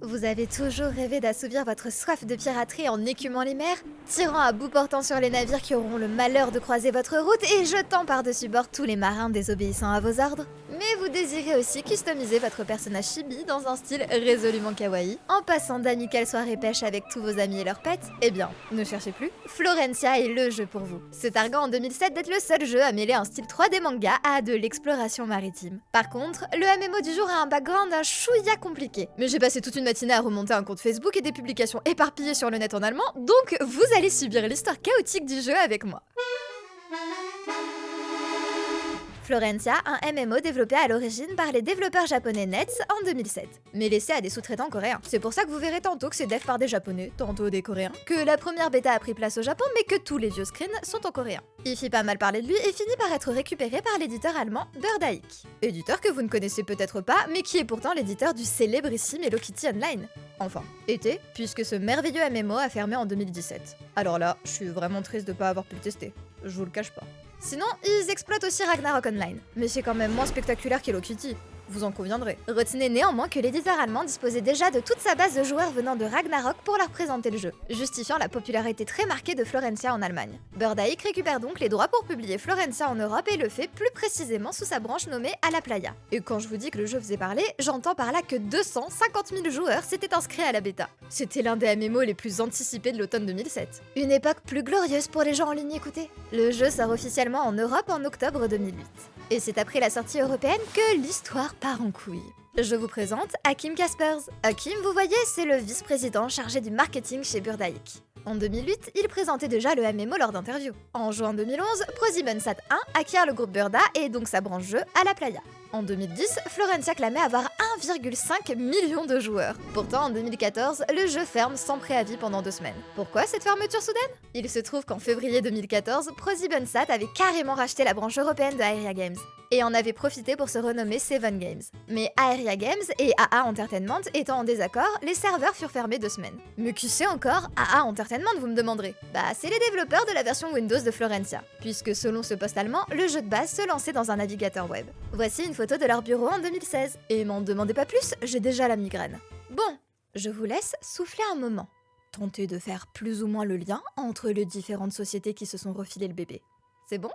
Vous avez toujours rêvé d'assouvir votre soif de piraterie en écumant les mers, tirant à bout portant sur les navires qui auront le malheur de croiser votre route et jetant par-dessus bord tous les marins désobéissant à vos ordres. Mais vous désirez aussi customiser votre personnage chibi dans un style résolument kawaii, en passant d'amicales soirées pêche avec tous vos amis et leurs pets. Eh bien, ne cherchez plus, Florencia est le jeu pour vous, se targuant en 2007 d'être le seul jeu à mêler un style 3D manga à de l'exploration maritime. Par contre, le MMO du jour a un background un chouïa compliqué, mais j'ai passé toute une matinée à remonter un compte Facebook et des publications éparpillées sur le net en allemand, donc vous allez subir l'histoire chaotique du jeu avec moi. Florencia, un MMO développé à l'origine par les développeurs japonais Nets en 2007, mais laissé à des sous-traitants coréens. C'est pour ça que vous verrez tantôt que c'est dev par des japonais, tantôt des coréens, que la première bêta a pris place au Japon mais que tous les vieux screens sont en coréen. Il fit pas mal parler de lui et finit par être récupéré par l'éditeur allemand Burdaik. Éditeur que vous ne connaissez peut-être pas, mais qui est pourtant l'éditeur du célébrissime Hello Kitty Online. Enfin, était, puisque ce merveilleux MMO a fermé en 2017. Alors là, je suis vraiment triste de pas avoir pu le tester. Je vous le cache pas. Sinon, ils exploitent aussi Ragnarok Online, mais c'est quand même moins spectaculaire qu'Hello Kitty. Vous en conviendrez. Retenez néanmoins que l'éditeur allemand disposait déjà de toute sa base de joueurs venant de Ragnarok pour leur présenter le jeu, justifiant la popularité très marquée de Florencia en Allemagne. Burdaik récupère donc les droits pour publier Florencia en Europe et le fait plus précisément sous sa branche nommée À la Playa. Et quand je vous dis que le jeu faisait parler, j'entends par là que 250 000 joueurs s'étaient inscrits à la bêta. C'était l'un des MMO les plus anticipés de l'automne 2007. Une époque plus glorieuse pour les gens en ligne écoutés. Le jeu sort officiellement en Europe en octobre 2008. Et c'est après la sortie européenne que l'histoire part en couille. Je vous présente Hakim Caspers. Hakim, vous voyez, c'est le vice-président chargé du marketing chez Burdaik. En 2008, il présentait déjà le MMO lors d'interviews. En juin 2011, ProSiebenSat 1 acquiert le groupe Burda et donc sa branche jeu À la Playa. En 2010, Florencia clamait avoir 1,5 million de joueurs. Pourtant, en 2014, le jeu ferme sans préavis pendant 2 semaines. Pourquoi cette fermeture soudaine? Il se trouve qu'en février 2014, ProSiebenSat avait carrément racheté la branche européenne de Aeria Games et en avait profité pour se renommer Seven Games. Mais Aeria Games et AA Entertainment étant en désaccord, les serveurs furent fermés 2 semaines. Mais qui c'est encore AA Entertainment, vous me demanderez? Bah, c'est les développeurs de la version Windows de Florencia, puisque selon ce post allemand, le jeu de base se lançait dans un navigateur web. Voici une photo de leur bureau en 2016. Et m'en demandez pas plus, j'ai déjà la migraine. Bon, je vous laisse souffler un moment. Tentez de faire plus ou moins le lien entre les différentes sociétés qui se sont refilé le bébé. C'est bon?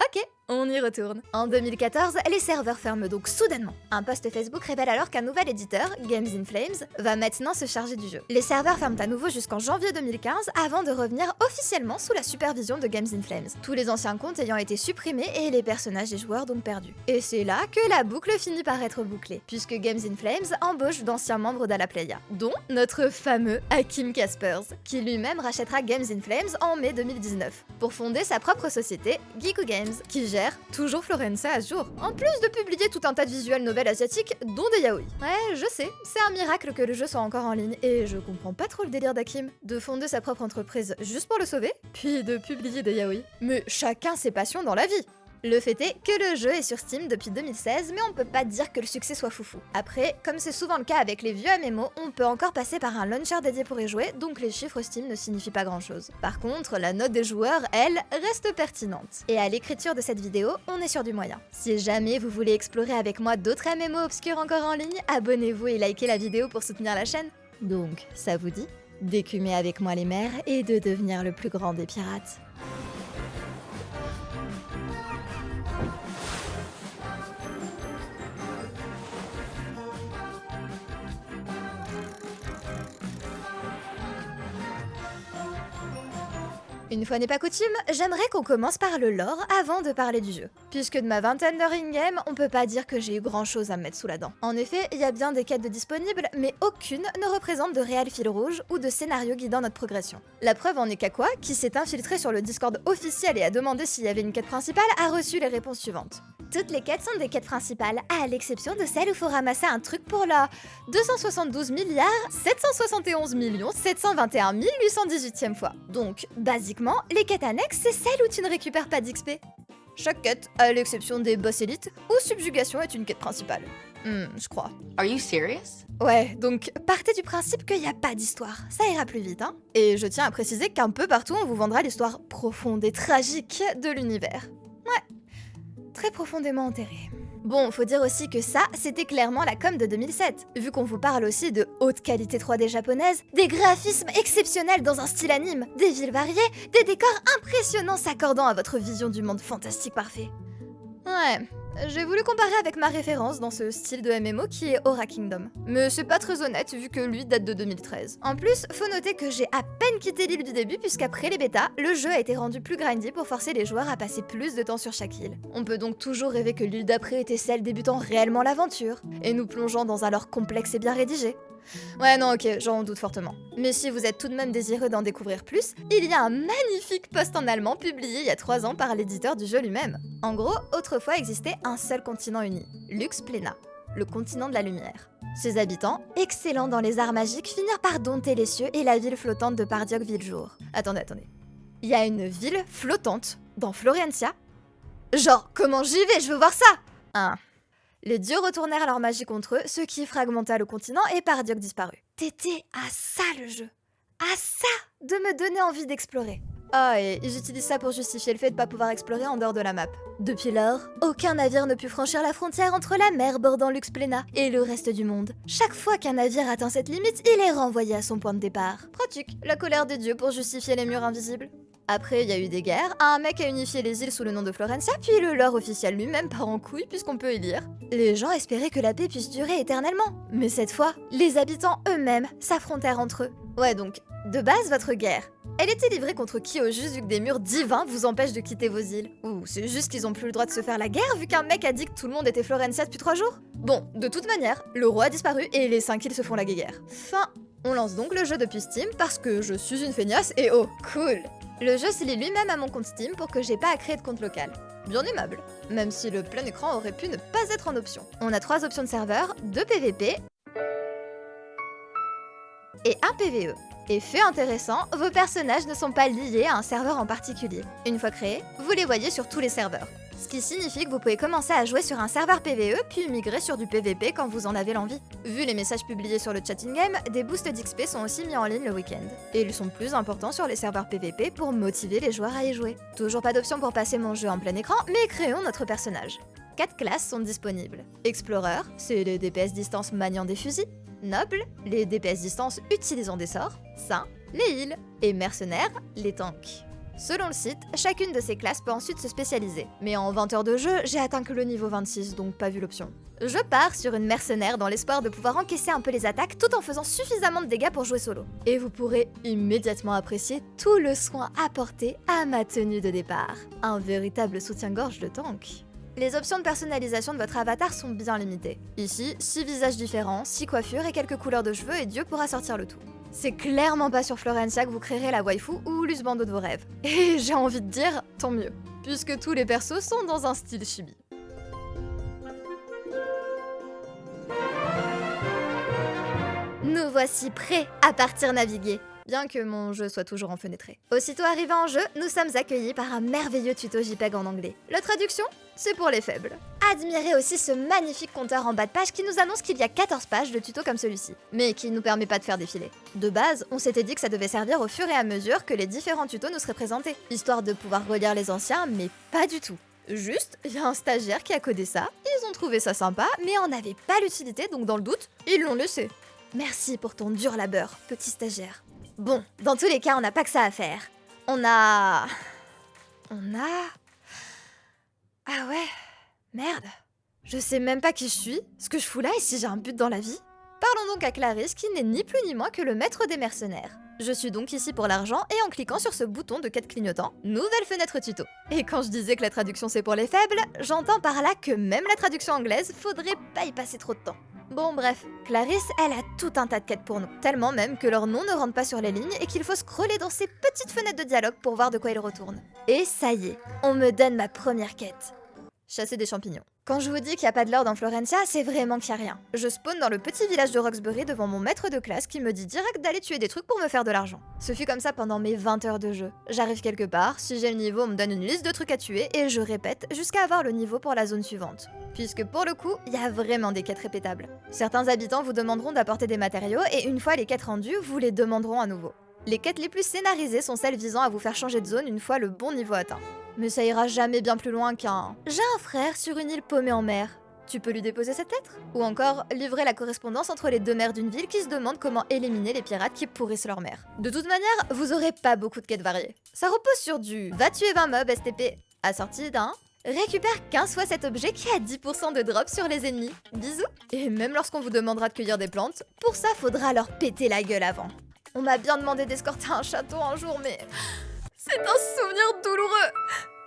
Ok, on y retourne. En 2014, les serveurs ferment donc soudainement. Un post Facebook révèle alors qu'un nouvel éditeur, Games in Flames, va maintenant se charger du jeu. Les serveurs ferment à nouveau jusqu'en janvier 2015 avant de revenir officiellement sous la supervision de Games in Flames. Tous les anciens comptes ayant été supprimés et les personnages des joueurs donc perdus. Et c'est là que la boucle finit par être bouclée, puisque Games in Flames embauche d'anciens membres d'A la Playa, dont notre fameux Hakim Caspers, qui lui-même rachètera Games in Flames en mai 2019, pour fonder sa propre société, Geeko Games, qui gère toujours Florencia à ce jour, en plus de publier tout un tas de visuels novels asiatiques, dont des yaoi. Ouais, je sais, c'est un miracle que le jeu soit encore en ligne, et je comprends pas trop le délire d'Hakim, de fonder sa propre entreprise juste pour le sauver, puis de publier des yaoi. Mais chacun ses passions dans la vie. Le fait est que le jeu est sur Steam depuis 2016, mais on peut pas dire que le succès soit foufou. Après, comme c'est souvent le cas avec les vieux MMO, on peut encore passer par un launcher dédié pour y jouer, donc les chiffres Steam ne signifient pas grand chose. Par contre, la note des joueurs, elle, reste pertinente. Et à l'écriture de cette vidéo, on est sur du moyen. Si jamais vous voulez explorer avec moi d'autres MMO obscurs encore en ligne, abonnez-vous et likez la vidéo pour soutenir la chaîne. Donc, ça vous dit d'écumer avec moi les mers et de devenir le plus grand des pirates. Une fois n'est pas coutume, j'aimerais qu'on commence par le lore avant de parler du jeu. Puisque de ma vingtaine d'heures in-game, on peut pas dire que j'ai eu grand chose à me mettre sous la dent. En effet, il y a bien des quêtes de disponibles, mais aucune ne représente de réel fil rouge ou de scénario guidant notre progression. La preuve en est qu'Aqua, qui s'est infiltré sur le Discord officiel et a demandé s'il y avait une quête principale, a reçu les réponses suivantes. Toutes les quêtes sont des quêtes principales, à l'exception de celle où faut ramasser un truc pour la 272 milliards 771 millions 721 818e fois. Donc, basiquement, les quêtes annexes, c'est celles où tu ne récupères pas d'XP. Chaque quête, à l'exception des boss élites, où subjugation est une quête principale. Je crois. Are you serious? Ouais, donc partez du principe qu'il n'y a pas d'histoire, ça ira plus vite, hein. Et je tiens à préciser qu'un peu partout on vous vendra l'histoire profonde et tragique de l'univers. Ouais, très profondément enterrée. Bon, faut dire aussi que ça, c'était clairement la com de 2007, vu qu'on vous parle aussi de haute qualité 3D japonaise, des graphismes exceptionnels dans un style anime, des villes variées, des décors impressionnants s'accordant à votre vision du monde fantastique parfait. Ouais, j'ai voulu comparer avec ma référence dans ce style de MMO qui est Aura Kingdom. Mais c'est pas très honnête vu que lui date de 2013. En plus, faut noter que j'ai à peine quitté l'île du début puisqu'après les bêtas, le jeu a été rendu plus grindy pour forcer les joueurs à passer plus de temps sur chaque île. On peut donc toujours rêver que l'île d'après était celle débutant réellement l'aventure, et nous plongeant dans un lore complexe et bien rédigé. Ouais non ok, j'en doute fortement. Mais si vous êtes tout de même désireux d'en découvrir plus, il y a un magnifique post en allemand publié il y a 3 ans par l'éditeur du jeu lui-même. En gros, autrefois existait un seul continent uni, Lux Plena, le continent de la lumière. Ses habitants, excellents dans les arts magiques, finirent par dompter les cieux et la ville flottante de Pardiok Villjour. Attendez. Il y a une ville flottante dans Florencia? Genre, comment j'y vais? Je veux voir ça! Hein. Les dieux retournèrent leur magie contre eux, ce qui fragmenta le continent et Pardiok disparut. T'étais à ça le jeu! À ça de me donner envie d'explorer. Ah, et j'utilise ça pour justifier le fait de pas pouvoir explorer en dehors de la map. Depuis lors, aucun navire ne put franchir la frontière entre la mer bordant Lux Plena et le reste du monde. Chaque fois qu'un navire atteint cette limite, il est renvoyé à son point de départ. Pratique, la colère des dieux pour justifier les murs invisibles. Après, il y a eu des guerres, un mec a unifié les îles sous le nom de Florencia, puis le lore officiel lui-même part en couille puisqu'on peut y lire. Les gens espéraient que la paix puisse durer éternellement, mais cette fois, les habitants eux-mêmes s'affrontèrent entre eux. Ouais donc, de base, votre guerre, elle était livrée contre qui au juste vu que des murs divins vous empêchent de quitter vos îles? Ou c'est juste qu'ils ont plus le droit de se faire la guerre vu qu'un mec a dit que tout le monde était Florencia depuis 3 jours? Bon, de toute manière, le roi a disparu et les 5 îles se font la guerre. Fin. On lance donc le jeu depuis Steam parce que je suis une feignasse et oh, cool! Le jeu se lie lui-même à mon compte Steam pour que j'ai pas à créer de compte local. Bien aimable, même si le plein écran aurait pu ne pas être en option. On a 3 options de serveur, 2 PVP et 1 PVE. Et fait intéressant, vos personnages ne sont pas liés à un serveur en particulier. Une fois créés, vous les voyez sur tous les serveurs. Ce qui signifie que vous pouvez commencer à jouer sur un serveur PVE puis migrer sur du PVP quand vous en avez l'envie. Vu les messages publiés sur le chat in-game, des boosts d'XP sont aussi mis en ligne le week-end. Et ils sont plus importants sur les serveurs PVP pour motiver les joueurs à y jouer. Toujours pas d'option pour passer mon jeu en plein écran, mais créons notre personnage. 4 classes sont disponibles. Explorer, c'est les DPS distance maniant des fusils. Noble, les DPS distance utilisant des sorts. Saint, les heals. Et mercenaires, les tanks. Selon le site, chacune de ces classes peut ensuite se spécialiser. Mais en 20 heures de jeu, j'ai atteint que le niveau 26, donc pas vu l'option. Je pars sur une mercenaire dans l'espoir de pouvoir encaisser un peu les attaques tout en faisant suffisamment de dégâts pour jouer solo. Et vous pourrez immédiatement apprécier tout le soin apporté à ma tenue de départ. Un véritable soutien-gorge de tank. Les options de personnalisation de votre avatar sont bien limitées. Ici, 6 visages différents, 6 coiffures et quelques couleurs de cheveux et Dieu pourra sortir le tout. C'est clairement pas sur Florencia que vous créerez la waifu ou l'usbando de vos rêves. Et j'ai envie de dire, tant mieux, puisque tous les persos sont dans un style chibi. Nous voici prêts à partir naviguer. Bien que mon jeu soit toujours enfenêtré. Aussitôt arrivé en jeu, nous sommes accueillis par un merveilleux tuto JPEG en anglais. La traduction, c'est pour les faibles. Admirez aussi ce magnifique compteur en bas de page qui nous annonce qu'il y a 14 pages de tutos comme celui-ci, mais qui ne nous permet pas de faire défiler. De base, on s'était dit que ça devait servir au fur et à mesure que les différents tutos nous seraient présentés, histoire de pouvoir relire les anciens, mais pas du tout. Juste, il y a un stagiaire qui a codé ça, ils ont trouvé ça sympa, mais en avaient pas l'utilité, donc dans le doute, ils l'ont laissé. Merci pour ton dur labeur, petit stagiaire. Bon, dans tous les cas, on n'a pas que ça à faire. On a... Ah ouais, merde. Je sais même pas qui je suis, ce que je fous là et si j'ai un but dans la vie. Parlons donc à Clarisse qui n'est ni plus ni moins que le maître des mercenaires. Je suis donc ici pour l'argent et en cliquant sur ce bouton de quête clignotant, nouvelle fenêtre tuto. Et quand je disais que la traduction c'est pour les faibles, j'entends par là que même la traduction anglaise, faudrait pas y passer trop de temps. Bon bref, Clarisse, elle a tout un tas de quêtes pour nous, tellement même que leur nom ne rentre pas sur les lignes et qu'il faut scroller dans ces petites fenêtres de dialogue pour voir de quoi ils retournent. Et ça y est, on me donne ma première quête. Chasser des champignons. Quand je vous dis qu'il n'y a pas de l'or dans Florencia, c'est vraiment qu'il n'y a rien. Je spawn dans le petit village de Roxbury devant mon maître de classe qui me dit direct d'aller tuer des trucs pour me faire de l'argent. Ce fut comme ça pendant mes 20 heures de jeu. J'arrive quelque part, si j'ai le niveau, on me donne une liste de trucs à tuer et je répète jusqu'à avoir le niveau pour la zone suivante. Puisque pour le coup, il y a vraiment des quêtes répétables. Certains habitants vous demanderont d'apporter des matériaux et une fois les quêtes rendues, vous les demanderont à nouveau. Les quêtes les plus scénarisées sont celles visant à vous faire changer de zone une fois le bon niveau atteint. Mais ça ira jamais bien plus loin qu'un « J'ai un frère sur une île paumée en mer. Tu peux lui déposer cette lettre? Ou encore, livrer la correspondance entre les deux maires d'une ville qui se demandent comment éliminer les pirates qui pourrissent leur mer. De toute manière, vous aurez pas beaucoup de quêtes variées. Ça repose sur du va tuer 20 mobs STP, assorti d'un récupère 15 fois cet objet qui a 10% de drop sur les ennemis. Bisous. Et même lorsqu'on vous demandera de cueillir des plantes, pour ça faudra leur péter la gueule avant. On m'a bien demandé d'escorter un château un jour, mais c'est un souvenir douloureux.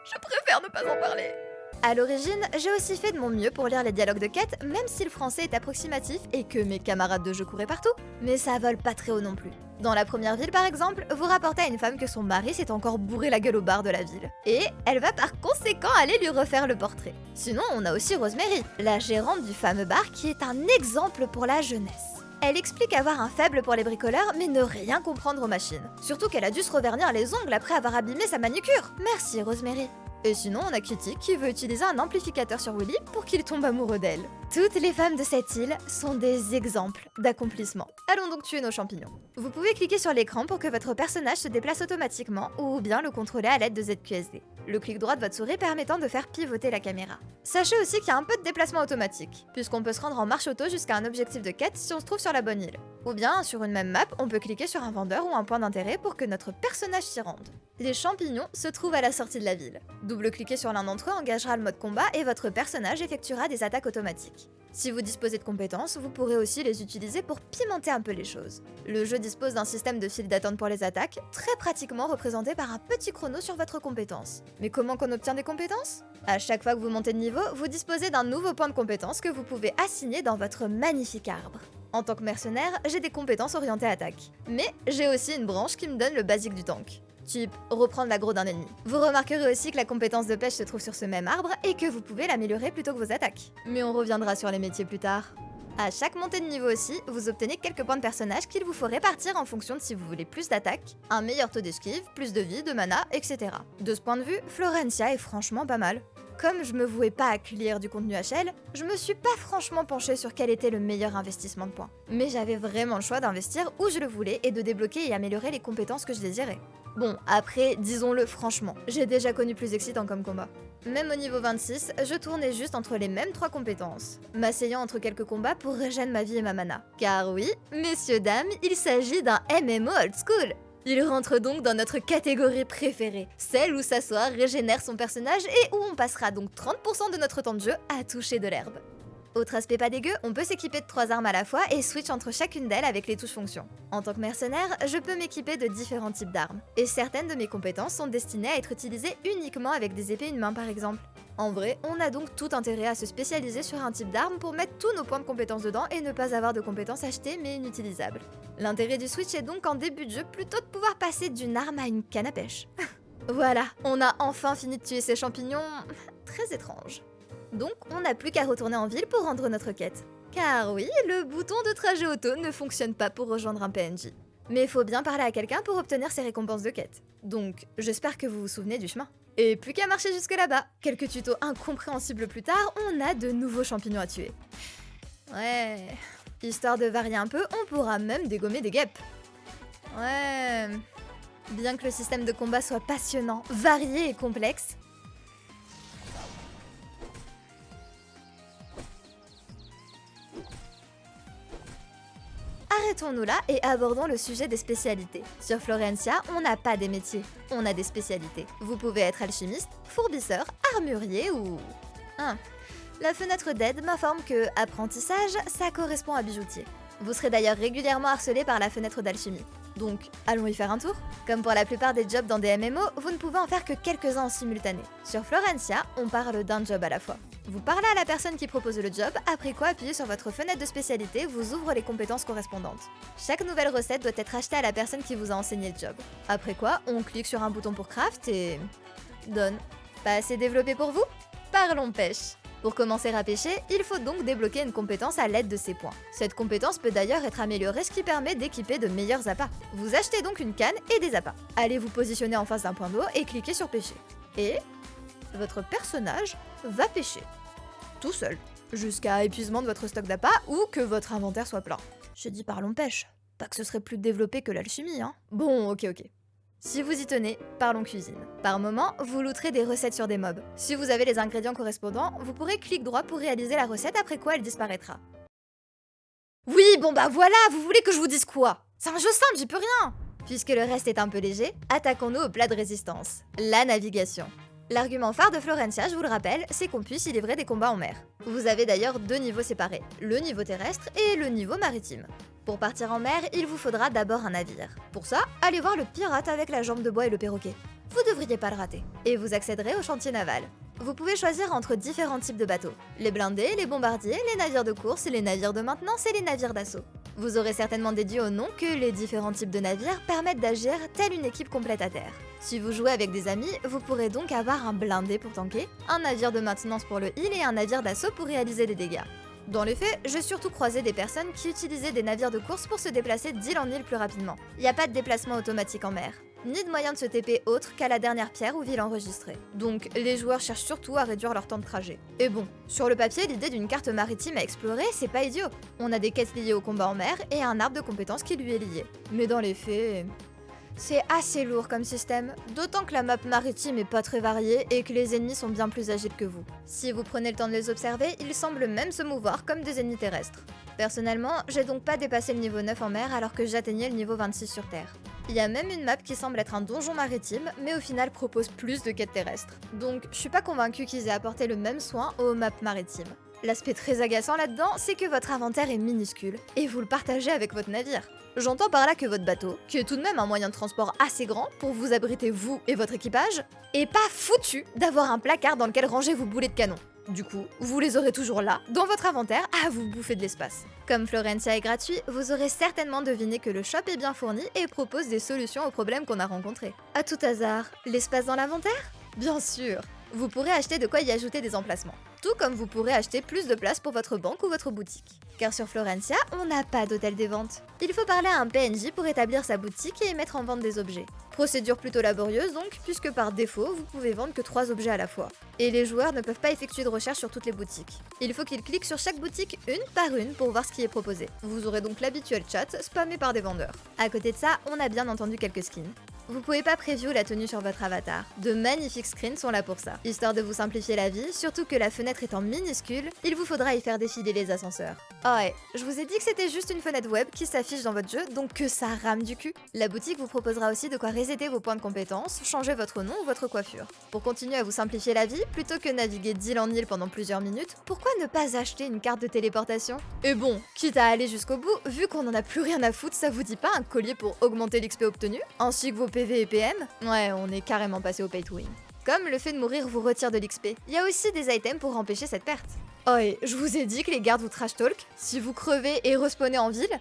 Je préfère ne pas en parler. À l'origine, j'ai aussi fait de mon mieux pour lire les dialogues de quête, même si le français est approximatif et que mes camarades de jeu couraient partout. Mais ça vole pas très haut non plus. Dans la première ville par exemple, vous rapportez à une femme que son mari s'est encore bourré la gueule au bar de la ville. Et elle va par conséquent aller lui refaire le portrait. Sinon, on a aussi Rosemary, la gérante du fameux bar qui est un exemple pour la jeunesse. Elle explique avoir un faible pour les bricoleurs, mais ne rien comprendre aux machines. Surtout qu'elle a dû se revernir les ongles après avoir abîmé sa manucure. Merci Rosemary. Et sinon, on a Kitty qui veut utiliser un amplificateur sur Willy pour qu'il tombe amoureux d'elle. Toutes les femmes de cette île sont des exemples d'accomplissement. Allons donc tuer nos champignons. Vous pouvez cliquer sur l'écran pour que votre personnage se déplace automatiquement ou bien le contrôler à l'aide de ZQSD. Le clic droit de votre souris permettant de faire pivoter la caméra. Sachez aussi qu'il y a un peu de déplacement automatique, puisqu'on peut se rendre en marche auto jusqu'à un objectif de quête si on se trouve sur la bonne île. Ou bien, sur une même map, on peut cliquer sur un vendeur ou un point d'intérêt pour que notre personnage s'y rende. Les champignons se trouvent à la sortie de la ville. Double-cliquer sur l'un d'entre eux engagera le mode combat et votre personnage effectuera des attaques automatiques. Si vous disposez de compétences, vous pourrez aussi les utiliser pour pimenter un peu les choses. Le jeu dispose d'un système de file d'attente pour les attaques, très pratiquement représenté par un petit chrono sur votre compétence. Mais comment qu'on obtient des compétences? À chaque fois que vous montez de niveau, vous disposez d'un nouveau point de compétence que vous pouvez assigner dans votre magnifique arbre. En tant que mercenaire, j'ai des compétences orientées attaque. Mais j'ai aussi une branche qui me donne le basique du tank. Type reprendre l'aggro d'un ennemi. Vous remarquerez aussi que la compétence de pêche se trouve sur ce même arbre et que vous pouvez l'améliorer plutôt que vos attaques. Mais on reviendra sur les métiers plus tard. À chaque montée de niveau aussi, vous obtenez quelques points de personnage qu'il vous faut répartir en fonction de si vous voulez plus d'attaque, un meilleur taux d'esquive, plus de vie, de mana, etc. De ce point de vue, Florencia est franchement pas mal. Comme je me vouais pas à lire du contenu HL, je me suis pas franchement penchée sur quel était le meilleur investissement de points. Mais j'avais vraiment le choix d'investir où je le voulais et de débloquer et améliorer les compétences que je désirais. Bon, après, disons-le franchement, j'ai déjà connu plus excitant comme combat. Même au niveau 26, je tournais juste entre les mêmes 3 compétences, m'asseyant entre quelques combats pour régénérer ma vie et ma mana. Car oui, messieurs dames, il s'agit d'un MMO old school. Il rentre donc dans notre catégorie préférée, celle où s'asseoir régénère son personnage et où on passera donc 30% de notre temps de jeu à toucher de l'herbe. Autre aspect pas dégueu, on peut s'équiper de 3 armes à la fois et switch entre chacune d'elles avec les touches fonctions. En tant que mercenaire, je peux m'équiper de différents types d'armes, et certaines de mes compétences sont destinées à être utilisées uniquement avec des épées une main par exemple. En vrai, on a donc tout intérêt à se spécialiser sur un type d'arme pour mettre tous nos points de compétences dedans et ne pas avoir de compétences achetées mais inutilisables. L'intérêt du switch est donc en début de jeu plutôt de pouvoir passer d'une arme à une canne à pêche. Voilà, on a enfin fini de tuer ces champignons très étranges. Donc, on n'a plus qu'à retourner en ville pour rendre notre quête. Car oui, le bouton de trajet auto ne fonctionne pas pour rejoindre un PNJ. Mais il faut bien parler à quelqu'un pour obtenir ses récompenses de quête. Donc, j'espère que vous vous souvenez du chemin. Et plus qu'à marcher jusque là-bas. Quelques tutos incompréhensibles plus tard, on a de nouveaux champignons à tuer. Ouais... Histoire de varier un peu, on pourra même dégommer des guêpes. Ouais... Bien que le système de combat soit passionnant, varié et complexe, arrêtons-nous là et abordons le sujet des spécialités. Sur Florencia, on n'a pas des métiers, on a des spécialités. Vous pouvez être alchimiste, fourbisseur, armurier ou... La fenêtre d'aide m'informe que apprentissage, ça correspond à bijoutier. Vous serez d'ailleurs régulièrement harcelé par la fenêtre d'alchimie. Donc, allons y faire un tour? Comme pour la plupart des jobs dans des MMO, vous ne pouvez en faire que quelques-uns en simultané. Sur Florencia, on parle d'un job à la fois. Vous parlez à la personne qui propose le job, après quoi appuyez sur votre fenêtre de spécialité vous ouvre les compétences correspondantes. Chaque nouvelle recette doit être achetée à la personne qui vous a enseigné le job. Après quoi, on clique sur un bouton pour craft et... Done. Pas assez développé pour vous? Parlons pêche. Pour commencer à pêcher, il faut donc débloquer une compétence à l'aide de ces points. Cette compétence peut d'ailleurs être améliorée, ce qui permet d'équiper de meilleurs appâts. Vous achetez donc une canne et des appâts. Allez vous positionner en face d'un point d'eau et cliquez sur pêcher. Et votre personnage va pêcher. Tout seul. Jusqu'à épuisement de votre stock d'appâts ou que votre inventaire soit plein. J'ai dit parlons pêche. Pas que ce serait plus développé que l'alchimie, hein. Bon, ok. Si vous y tenez, parlons cuisine. Par moment, vous looterez des recettes sur des mobs. Si vous avez les ingrédients correspondants, vous pourrez clic droit pour réaliser la recette après quoi elle disparaîtra. Oui, bon bah voilà, vous voulez que je vous dise quoi? C'est un jeu simple, j'y peux rien. Puisque le reste est un peu léger, attaquons-nous au plat de résistance, la navigation. L'argument phare de Florencia, je vous le rappelle, c'est qu'on puisse y livrer des combats en mer. Vous avez d'ailleurs deux niveaux séparés, le niveau terrestre et le niveau maritime. Pour partir en mer, il vous faudra d'abord un navire. Pour ça, allez voir le pirate avec la jambe de bois et le perroquet. Vous devriez pas le rater. Et vous accéderez au chantier naval. Vous pouvez choisir entre différents types de bateaux. Les blindés, les bombardiers, les navires de course, les navires de maintenance et les navires d'assaut. Vous aurez certainement déduit au nom que les différents types de navires permettent d'agir telle une équipe complète à terre. Si vous jouez avec des amis, vous pourrez donc avoir un blindé pour tanker, un navire de maintenance pour le heal et un navire d'assaut pour réaliser des dégâts. Dans les faits, j'ai surtout croisé des personnes qui utilisaient des navires de course pour se déplacer d'île en île plus rapidement. Il n'y a pas de déplacement automatique en mer, ni de moyen de se TP autre qu'à la dernière pierre ou ville enregistrée. Donc les joueurs cherchent surtout à réduire leur temps de trajet. Et bon, sur le papier, l'idée d'une carte maritime à explorer, c'est pas idiot. On a des quêtes liées au combat en mer et un arbre de compétences qui lui est lié. Mais dans les faits... c'est assez lourd comme système, d'autant que la map maritime est pas très variée et que les ennemis sont bien plus agiles que vous. Si vous prenez le temps de les observer, ils semblent même se mouvoir comme des ennemis terrestres. Personnellement, j'ai donc pas dépassé le niveau 9 en mer alors que j'atteignais le niveau 26 sur terre. Il y a même une map qui semble être un donjon maritime, mais au final propose plus de quêtes terrestres. Donc je suis pas convaincue qu'ils aient apporté le même soin aux maps maritimes. L'aspect très agaçant là-dedans, c'est que votre inventaire est minuscule, et vous le partagez avec votre navire. J'entends par là que votre bateau, qui est tout de même un moyen de transport assez grand pour vous abriter vous et votre équipage, est pas foutu d'avoir un placard dans lequel ranger vos boulets de canon. Du coup, vous les aurez toujours là, dans votre inventaire, à vous bouffer de l'espace. Comme Florencia est gratuit, vous aurez certainement deviné que le shop est bien fourni et propose des solutions aux problèmes qu'on a rencontrés. À tout hasard, l'espace dans l'inventaire? Bien sûr. Vous pourrez acheter de quoi y ajouter des emplacements. Tout comme vous pourrez acheter plus de place pour votre banque ou votre boutique. Car sur Florencia, on n'a pas d'hôtel des ventes. Il faut parler à un PNJ pour établir sa boutique et mettre en vente des objets. Procédure plutôt laborieuse donc, puisque par défaut, vous pouvez vendre que 3 objets à la fois. Et les joueurs ne peuvent pas effectuer de recherche sur toutes les boutiques. Il faut qu'ils cliquent sur chaque boutique une par une pour voir ce qui est proposé. Vous aurez donc l'habituel chat spammé par des vendeurs. À côté de ça, on a bien entendu quelques skins. Vous pouvez pas preview la tenue sur votre avatar. De magnifiques screens sont là pour ça. Histoire de vous simplifier la vie, surtout que la fenêtre étant minuscule, il vous faudra y faire défiler les ascenseurs. Ah ouais, je vous ai dit que c'était juste une fenêtre web qui s'affiche dans votre jeu, donc que ça rame du cul. La boutique vous proposera aussi de quoi resetter vos points de compétence, changer votre nom ou votre coiffure. Pour continuer à vous simplifier la vie, plutôt que naviguer d'île en île pendant plusieurs minutes, pourquoi ne pas acheter une carte de téléportation? Et bon, quitte à aller jusqu'au bout, vu qu'on en a plus rien à foutre, ça vous dit pas un collier pour augmenter l'XP obtenu, ainsi que vos PV et PM? Ouais, on est carrément passé au pay to win. Comme le fait de mourir vous retire de l'XP, il y a aussi des items pour empêcher cette perte. Oh et je vous ai dit que les gardes vous trash talk, si vous crevez et respawnez en ville,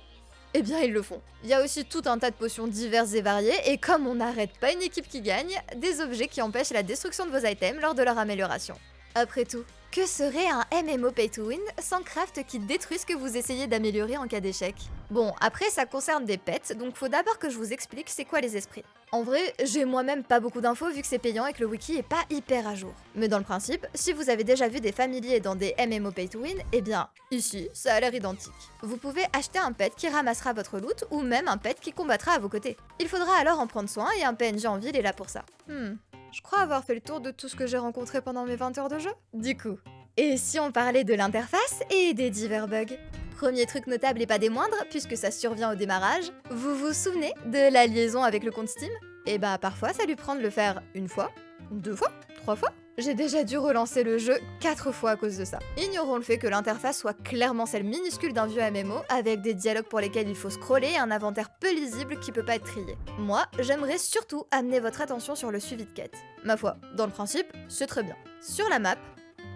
eh bien ils le font. Il y a aussi tout un tas de potions diverses et variées, et comme on n'arrête pas une équipe qui gagne, des objets qui empêchent la destruction de vos items lors de leur amélioration. Après tout, que serait un MMO pay to win sans craft qui détruit ce que vous essayez d'améliorer en cas d'échec? Bon, après ça concerne des pets, donc faut d'abord que je vous explique c'est quoi les esprits. En vrai, j'ai moi-même pas beaucoup d'infos vu que c'est payant et que le wiki est pas hyper à jour. Mais dans le principe, si vous avez déjà vu des familiers dans des MMO pay to win, eh bien, ici, ça a l'air identique. Vous pouvez acheter un pet qui ramassera votre loot ou même un pet qui combattra à vos côtés. Il faudra alors en prendre soin et un PNJ en ville est là pour ça. Je crois avoir fait le tour de tout ce que j'ai rencontré pendant mes 20 heures de jeu. Du coup, et si on parlait de l'interface et des divers bugs? Premier truc notable et pas des moindres, puisque ça survient au démarrage, vous vous souvenez de la liaison avec le compte Steam? Et bah parfois ça lui prend de le faire une fois, 2 fois, 3 fois. J'ai déjà dû relancer le jeu 4 fois à cause de ça. Ignorons le fait que l'interface soit clairement celle minuscule d'un vieux MMO, avec des dialogues pour lesquels il faut scroller et un inventaire peu lisible qui peut pas être trié. Moi, j'aimerais surtout amener votre attention sur le suivi de quête. Ma foi, dans le principe, c'est très bien. Sur la map,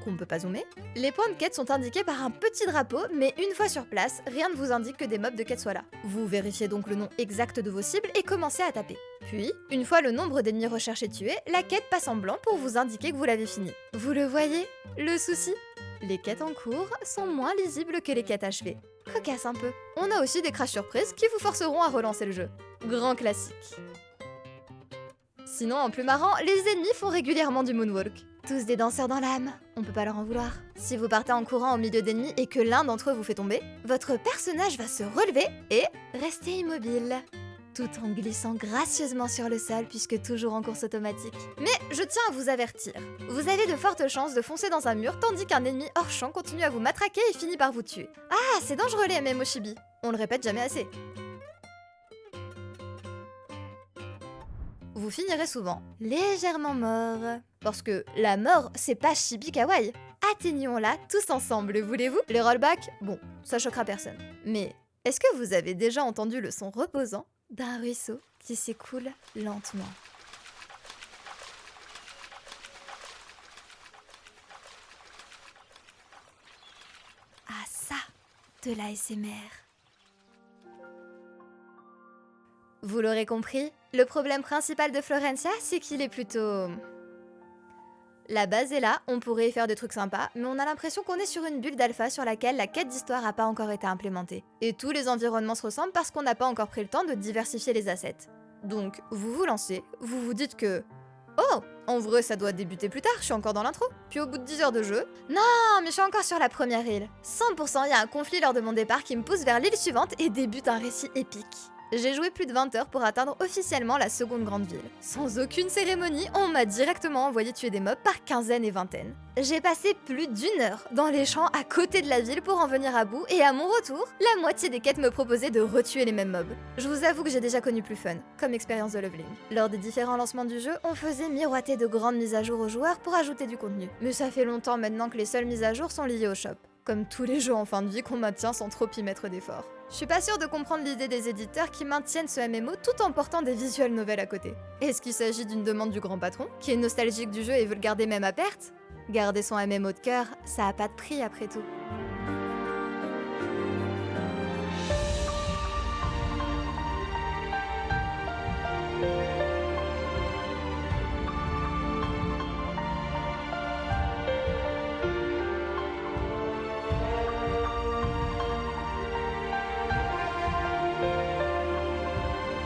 qu'on ne peut pas zoomer, les points de quête sont indiqués par un petit drapeau, mais une fois sur place, rien ne vous indique que des mobs de quête soient là. Vous vérifiez donc le nom exact de vos cibles et commencez à taper. Puis, une fois le nombre d'ennemis recherchés tués, la quête passe en blanc pour vous indiquer que vous l'avez fini. Vous le voyez? Le souci? Les quêtes en cours sont moins lisibles que les quêtes achevées. Cocasse un peu. On a aussi des crashs surprises qui vous forceront à relancer le jeu. Grand classique. Sinon, en plus marrant, les ennemis font régulièrement du moonwalk. Tous des danseurs dans l'âme, on peut pas leur en vouloir. Si vous partez en courant au milieu d'ennemis et que l'un d'entre eux vous fait tomber, votre personnage va se relever et rester immobile. tout en glissant gracieusement sur le sol puisque toujours en course automatique. Mais je tiens à vous avertir, vous avez de fortes chances de foncer dans un mur tandis qu'un ennemi hors champ continue à vous matraquer et finit par vous tuer. Ah, c'est dangereux les MMO chibi, on le répète jamais assez. Vous finirez souvent légèrement mort. Parce que la mort, c'est pas chibi kawaii. Atteignons-la tous ensemble, voulez-vous? Les rollbacks, bon, ça choquera personne. Mais est-ce que vous avez déjà entendu le son reposant d'un ruisseau qui s'écoule lentement? Ah ça, de l'ASMR. Vous l'aurez compris, le problème principal de Florencia, c'est qu'il est plutôt... La base est là, on pourrait y faire des trucs sympas, mais on a l'impression qu'on est sur une bulle d'alpha sur laquelle la quête d'histoire n'a pas encore été implémentée. Et tous les environnements se ressemblent parce qu'on n'a pas encore pris le temps de diversifier les assets. Donc, vous vous lancez, vous vous dites que... Oh, en vrai ça doit débuter plus tard, je suis encore dans l'intro. Puis au bout de 10 heures de jeu... Non, mais je suis encore sur la première île. 100% il y a un conflit lors de mon départ qui me pousse vers l'île suivante et débute un récit épique. J'ai joué plus de 20 heures pour atteindre officiellement la seconde grande ville. Sans aucune cérémonie, on m'a directement envoyé tuer des mobs par quinzaines et vingtaines. J'ai passé plus d'1 heure dans les champs à côté de la ville pour en venir à bout, et à mon retour, la moitié des quêtes me proposaient de retuer les mêmes mobs. Je vous avoue que j'ai déjà connu plus fun, comme expérience de leveling. Lors des différents lancements du jeu, on faisait miroiter de grandes mises à jour aux joueurs pour ajouter du contenu. Mais ça fait longtemps maintenant que les seules mises à jour sont liées au shop. Comme tous les jeux en fin de vie qu'on maintient sans trop y mettre d'efforts. Je suis pas sûre de comprendre l'idée des éditeurs qui maintiennent ce MMO tout en portant des visual novels à côté. Est-ce qu'il s'agit d'une demande du grand patron, qui est nostalgique du jeu et veut le garder même à perte? Garder son MMO de cœur, ça a pas de prix après tout.